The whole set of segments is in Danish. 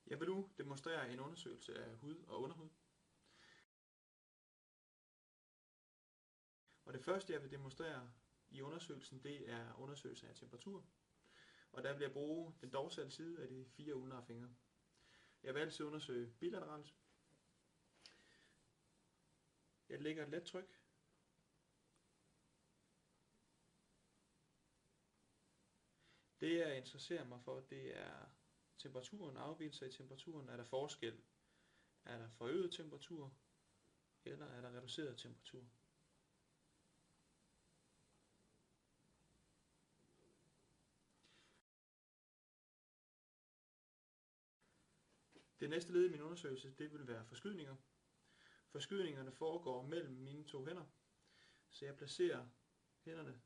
Jeg vil nu demonstrere en undersøgelse af hud og underhud. Og det første jeg vil demonstrere i undersøgelsen, det er undersøgelsen af temperatur. Og der vil jeg bruge den dorsale side af de 4 ulnare fingre. Jeg vil altid undersøge bilateralt. Jeg lægger et let tryk. Det jeg interesserer mig for, det er temperaturen, afvigelser i temperaturen. Er der forskel? Er der forøget temperatur? Eller er der reduceret temperatur? Det næste led i min undersøgelse, det vil være forskydninger. Forskydningerne foregår mellem mine 2 hænder, så jeg placerer hænderne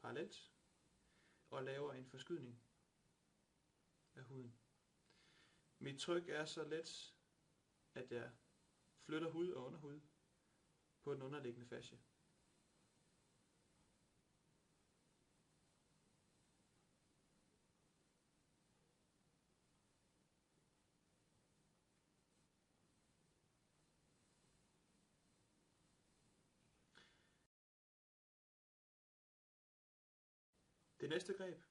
parallelt og laver en forskydning af huden. Mit tryk er så let, at jeg flytter hud og underhud på den underliggende fascie. Det næste greb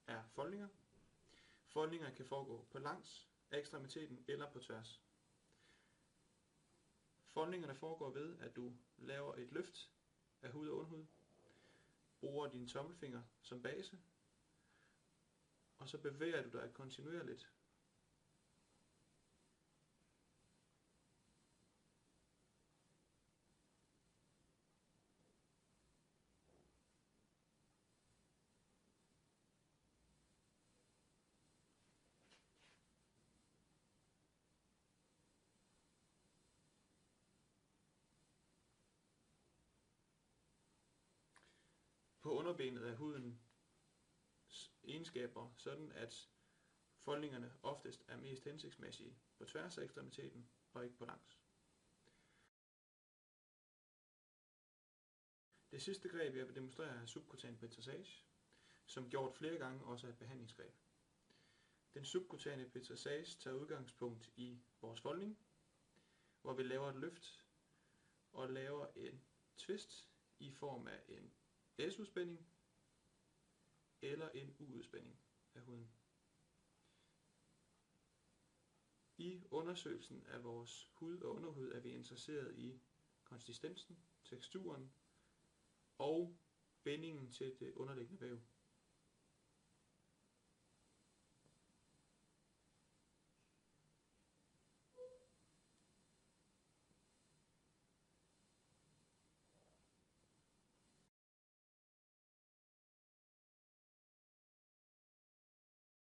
er foldninger. Foldninger kan foregå på langs ekstremiteten eller på tværs. Foldningerne foregår ved, at du laver et løft af hud og underhud, bruger din tommelfinger som base, og så bevæger du dig kontinuerligt. På underbenet er hudens egenskaber sådan, at foldningerne oftest er mest hensigtsmæssige på tværs af ekstremiteten og ikke på langs. Det sidste greb, jeg vil demonstrere, er subkutan petrissage, som gjort flere gange også er et behandlingsgreb. Den subkutane petrissage tager udgangspunkt i vores foldning, hvor vi laver et løft og laver en twist i form af en S-udspænding eller en U-udspænding af huden. I undersøgelsen af vores hud og underhud er vi interesseret i konsistensen, teksturen og bindingen til det underliggende væv.